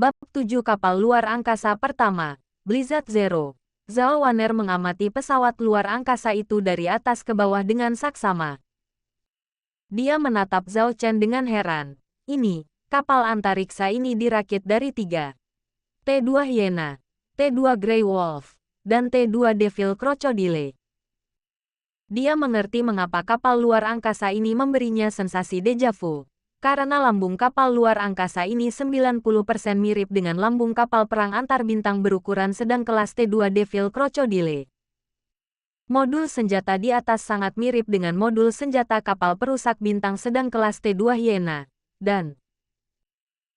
Bab 7 Kapal Luar Angkasa Pertama, Blizzard Zero. Zhao Wan'er mengamati pesawat luar angkasa itu dari atas ke bawah dengan saksama. Dia menatap Zhao Chen dengan heran. Ini, kapal antariksa ini dirakit dari 3 T2 Hyena, T2 Grey Wolf, dan T2 Devil Crocodile. Dia mengerti mengapa kapal luar angkasa ini memberinya sensasi deja vu. Karena lambung kapal luar angkasa ini 90% mirip dengan lambung kapal perang antar bintang berukuran sedang kelas T2 Devil Crocodile. Modul senjata di atas sangat mirip dengan modul senjata kapal perusak bintang sedang kelas T2 Hyena. Dan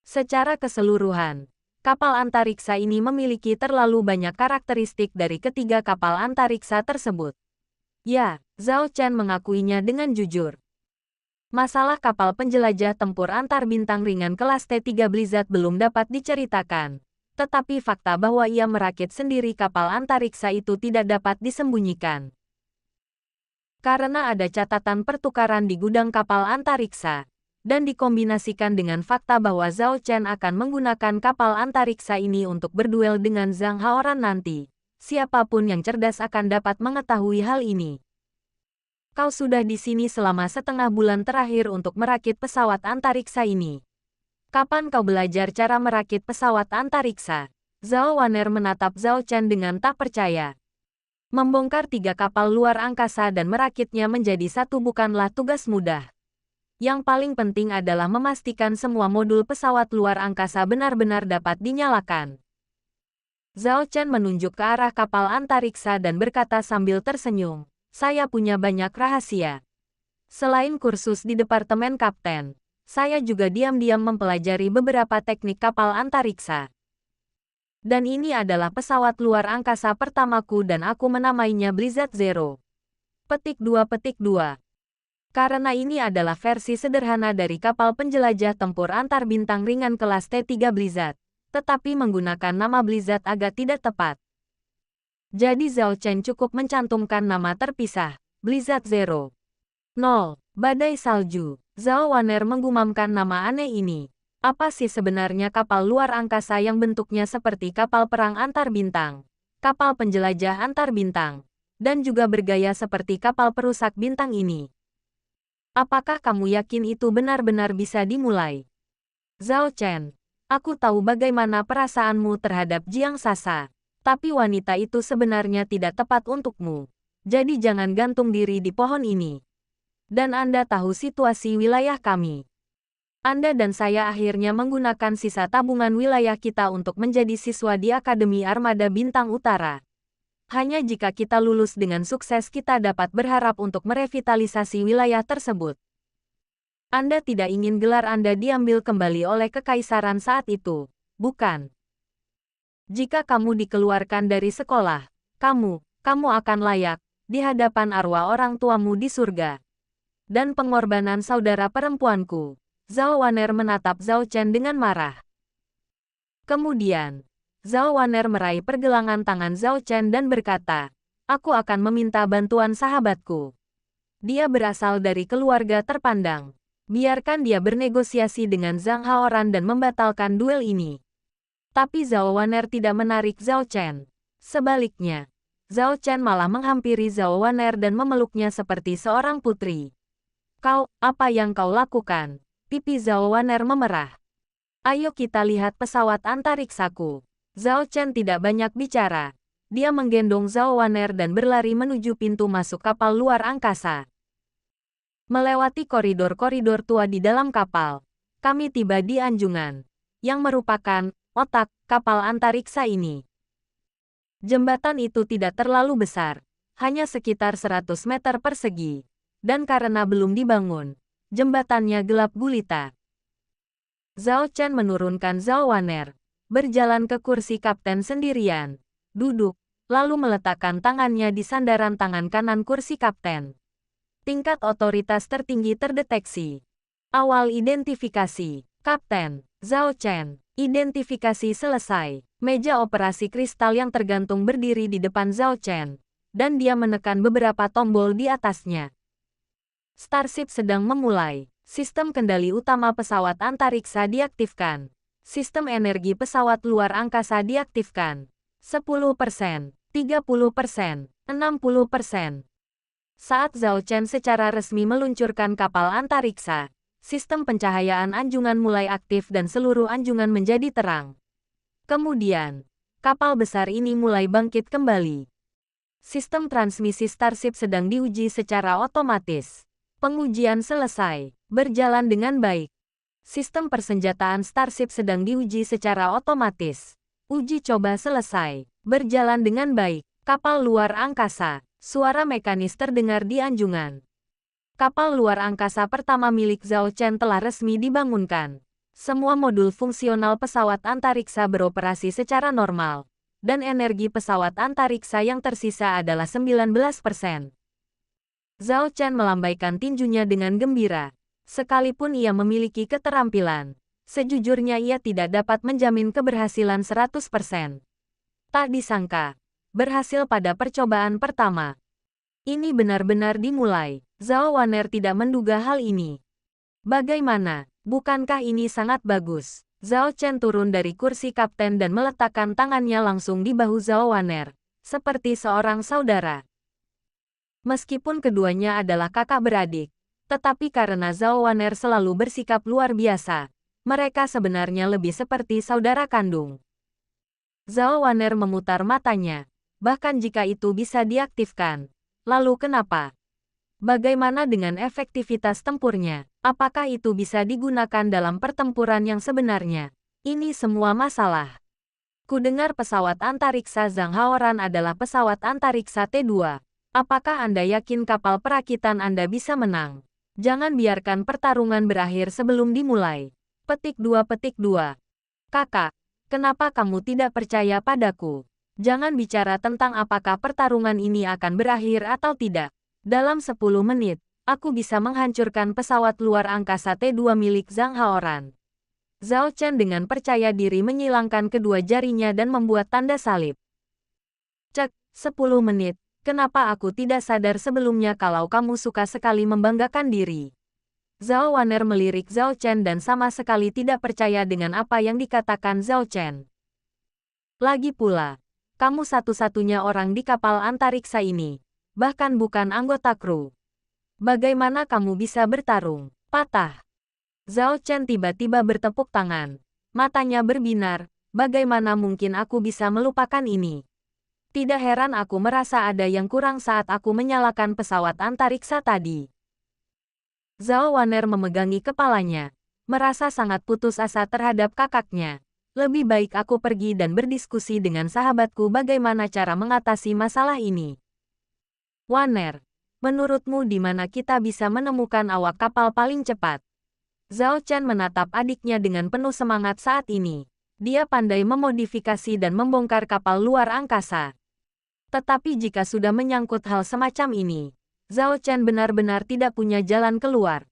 secara keseluruhan, kapal antariksa ini memiliki terlalu banyak karakteristik dari ketiga kapal antariksa tersebut. Ya, Zhao Chen mengakuinya dengan jujur. Masalah kapal penjelajah tempur antar bintang ringan kelas T3 Blizzard belum dapat diceritakan. Tetapi fakta bahwa ia merakit sendiri kapal antariksa itu tidak dapat disembunyikan. Karena ada catatan pertukaran di gudang kapal antariksa, dan dikombinasikan dengan fakta bahwa Zhao Chen akan menggunakan kapal antariksa ini untuk berduel dengan Zhang Haoran nanti. Siapapun yang cerdas akan dapat mengetahui hal ini. Kau sudah di sini selama setengah bulan terakhir untuk merakit pesawat antariksa ini. Kapan kau belajar cara merakit pesawat antariksa? Zhao Wan'er menatap Zhao Chen dengan tak percaya. Membongkar 3 kapal luar angkasa dan merakitnya menjadi satu bukanlah tugas mudah. Yang paling penting adalah memastikan semua modul pesawat luar angkasa benar-benar dapat dinyalakan. Zhao Chen menunjuk ke arah kapal antariksa dan berkata sambil tersenyum, saya punya banyak rahasia. Selain kursus di Departemen Kapten, saya juga diam-diam mempelajari beberapa teknik kapal antariksa. Dan ini adalah pesawat luar angkasa pertamaku dan aku menamainya Blizzard Zero. Petik 2. Karena ini adalah versi sederhana dari kapal penjelajah tempur antar bintang ringan kelas T3 Blizzard. Tetapi menggunakan nama Blizzard agak tidak tepat. Jadi Zhao Chen cukup mencantumkan nama terpisah, Blizzard Zero. 0. Badai salju. Zhao Wan'er menggumamkan nama aneh ini. Apa sih sebenarnya kapal luar angkasa yang bentuknya seperti kapal perang antar bintang, kapal penjelajah antar bintang, dan juga bergaya seperti kapal perusak bintang ini? Apakah kamu yakin itu benar-benar bisa dimulai? Zhao Chen. Aku tahu bagaimana perasaanmu terhadap Jiang Sasa, tapi wanita itu sebenarnya tidak tepat untukmu. Jadi jangan gantung diri di pohon ini. Dan Anda tahu situasi wilayah kami. Anda dan saya akhirnya menggunakan sisa tabungan wilayah kita untuk menjadi siswa di Akademi Armada Bintang Utara. Hanya jika kita lulus dengan sukses kita dapat berharap untuk merevitalisasi wilayah tersebut. Anda tidak ingin gelar Anda diambil kembali oleh kekaisaran saat itu, bukan? Jika kamu dikeluarkan dari sekolah, kamu akan layak di hadapan arwah orang tuamu di surga. Dan pengorbanan saudara perempuanku. Zhao Wan'er menatap Zhao Chen dengan marah. Kemudian, Zhao Wan'er meraih pergelangan tangan Zhao Chen dan berkata, aku akan meminta bantuan sahabatku. Dia berasal dari keluarga terpandang. Biarkan dia bernegosiasi dengan Zhang Haoran dan membatalkan duel ini. Tapi Zhao Wan'er tidak menarik Zhao Chen. Sebaliknya, Zhao Chen malah menghampiri Zhao Wan'er dan memeluknya seperti seorang putri. Apa yang kau lakukan? Pipi Zhao Wan'er memerah. Ayo kita lihat pesawat antariksaku. Zhao Chen tidak banyak bicara. Dia menggendong Zhao Wan'er dan berlari menuju pintu masuk kapal luar angkasa. Melewati koridor-koridor tua di dalam kapal, kami tiba di anjungan, yang merupakan otak kapal antariksa ini. Jembatan itu tidak terlalu besar, hanya sekitar 100 meter persegi, dan karena belum dibangun, jembatannya gelap gulita. Zhao Chen menurunkan Zhao Wan'er, berjalan ke kursi kapten sendirian, duduk, lalu meletakkan tangannya di sandaran tangan kanan kursi kapten. Tingkat otoritas tertinggi terdeteksi. Awal identifikasi. Kapten Zhao Chen. Identifikasi selesai. Meja operasi kristal yang tergantung berdiri di depan Zhao Chen. Dan dia menekan beberapa tombol di atasnya. Starship sedang memulai. Sistem kendali utama pesawat antariksa diaktifkan. Sistem energi pesawat luar angkasa diaktifkan. 10%, 30%, 60%. Saat Zhao Chen secara resmi meluncurkan kapal antariksa, sistem pencahayaan anjungan mulai aktif dan seluruh anjungan menjadi terang. Kemudian, kapal besar ini mulai bangkit kembali. Sistem transmisi Starship sedang diuji secara otomatis. Pengujian selesai, berjalan dengan baik. Sistem persenjataan Starship sedang diuji secara otomatis. Uji coba selesai, berjalan dengan baik. Kapal luar angkasa, suara mekanis terdengar di anjungan. Kapal luar angkasa pertama milik Zhao Chen telah resmi dibangunkan. Semua modul fungsional pesawat antariksa beroperasi secara normal, dan energi pesawat antariksa yang tersisa adalah 19%. Zhao Chen melambaikan tinjunya dengan gembira. Sekalipun ia memiliki keterampilan, sejujurnya ia tidak dapat menjamin keberhasilan 100%. Tak disangka, berhasil pada percobaan pertama. Ini benar-benar dimulai. Zhao Waner tidak menduga hal ini. Bagaimana? Bukankah ini sangat bagus? Zhao Chen turun dari kursi kapten dan meletakkan tangannya langsung di bahu Zhao Waner, seperti seorang saudara. Meskipun keduanya adalah kakak beradik, tetapi karena Zhao Waner selalu bersikap luar biasa, mereka sebenarnya lebih seperti saudara kandung. Zhao Waner memutar matanya. Bahkan jika itu bisa diaktifkan, lalu kenapa? Bagaimana dengan efektivitas tempurnya? Apakah itu bisa digunakan dalam pertempuran yang sebenarnya? Ini semua masalah. Kudengar pesawat antariksa Zhang Haoran adalah pesawat antariksa T2. Apakah Anda yakin kapal perakitan Anda bisa menang? Jangan biarkan pertarungan berakhir sebelum dimulai. Petik 2. Kakak, kenapa kamu tidak percaya padaku? Jangan bicara tentang apakah pertarungan ini akan berakhir atau tidak. Dalam 10 menit, aku bisa menghancurkan pesawat luar angkasa T2 milik Zhang Haoran. Zhao Chen dengan percaya diri menyilangkan kedua jarinya dan membuat tanda salib. Cek, 10 menit. Kenapa aku tidak sadar sebelumnya kalau kamu suka sekali membanggakan diri? Zhao Waner melirik Zhao Chen dan sama sekali tidak percaya dengan apa yang dikatakan Zhao Chen. Lagi pula, kamu satu-satunya orang di kapal antariksa ini, bahkan bukan anggota kru. Bagaimana kamu bisa bertarung? Patah. Zhao Chen tiba-tiba bertepuk tangan. Matanya berbinar, bagaimana mungkin aku bisa melupakan ini? Tidak heran aku merasa ada yang kurang saat aku menyalakan pesawat antariksa tadi. Zhao Waner memegangi kepalanya, merasa sangat putus asa terhadap kakaknya. Lebih baik aku pergi dan berdiskusi dengan sahabatku bagaimana cara mengatasi masalah ini. Waner, menurutmu di mana kita bisa menemukan awak kapal paling cepat? Zhao Chen menatap adiknya dengan penuh semangat saat ini. Dia pandai memodifikasi dan membongkar kapal luar angkasa. Tetapi jika sudah menyangkut hal semacam ini, Zhao Chen benar-benar tidak punya jalan keluar.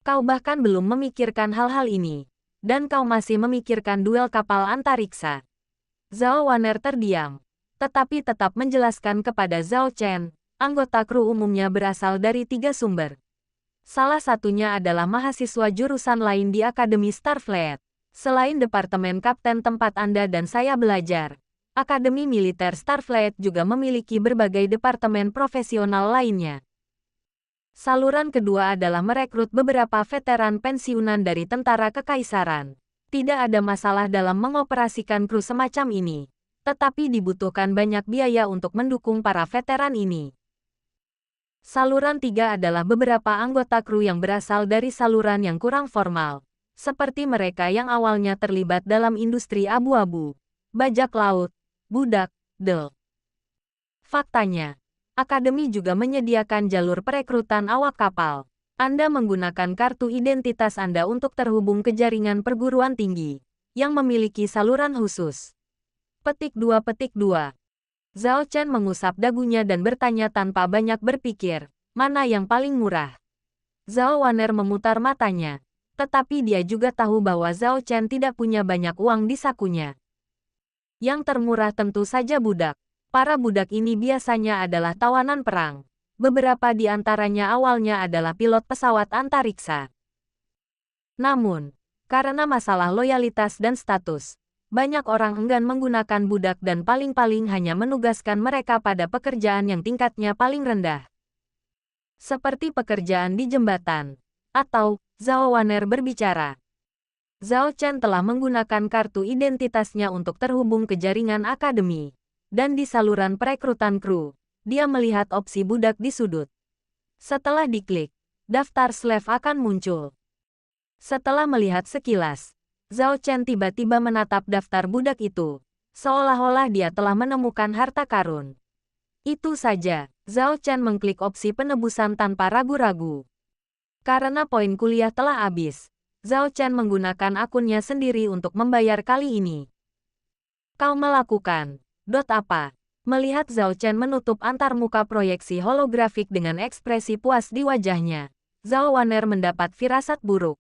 Kau bahkan belum memikirkan hal-hal ini, dan kau masih memikirkan duel kapal antariksa. Zhao Waner terdiam, tetapi tetap menjelaskan kepada Zhao Chen, anggota kru umumnya berasal dari 3 sumber. Salah satunya adalah mahasiswa jurusan lain di Akademi Starfleet. Selain Departemen Kapten tempat Anda dan saya belajar, Akademi Militer Starfleet juga memiliki berbagai departemen profesional lainnya. Saluran kedua adalah merekrut beberapa veteran pensiunan dari tentara kekaisaran. Tidak ada masalah dalam mengoperasikan kru semacam ini, tetapi dibutuhkan banyak biaya untuk mendukung para veteran ini. Saluran 3 adalah beberapa anggota kru yang berasal dari saluran yang kurang formal, seperti mereka yang awalnya terlibat dalam industri abu-abu, bajak laut, budak, del. Faktanya, Akademi juga menyediakan jalur perekrutan awak kapal. Anda menggunakan kartu identitas Anda untuk terhubung ke jaringan perguruan tinggi, yang memiliki saluran khusus. Petik 2. Zhao Chen mengusap dagunya dan bertanya tanpa banyak berpikir, mana yang paling murah? Zhao Waner memutar matanya, tetapi dia juga tahu bahwa Zhao Chen tidak punya banyak uang di sakunya. Yang termurah tentu saja budak. Para budak ini biasanya adalah tawanan perang. Beberapa di antaranya awalnya adalah pilot pesawat antariksa. Namun, Karena masalah loyalitas dan status, banyak orang enggan menggunakan budak dan paling-paling hanya menugaskan mereka pada pekerjaan yang tingkatnya paling rendah. Seperti pekerjaan di jembatan. Atau, Zhao Waner berbicara. Zhao Chen telah menggunakan kartu identitasnya untuk terhubung ke jaringan akademi. Dan di saluran perekrutan kru, dia melihat opsi budak di sudut. Setelah diklik, daftar slave akan muncul. Setelah melihat sekilas, Zhao Chen tiba-tiba menatap daftar budak itu, seolah-olah dia telah menemukan harta karun. Itu saja, Zhao Chen mengklik opsi penebusan tanpa ragu-ragu. Karena poin kuliah telah habis, Zhao Chen menggunakan akunnya sendiri untuk membayar kali ini. Kau melakukan apa? Melihat Zhao Chen menutup antarmuka proyeksi holografik dengan ekspresi puas di wajahnya, Zhao Waner mendapat firasat buruk.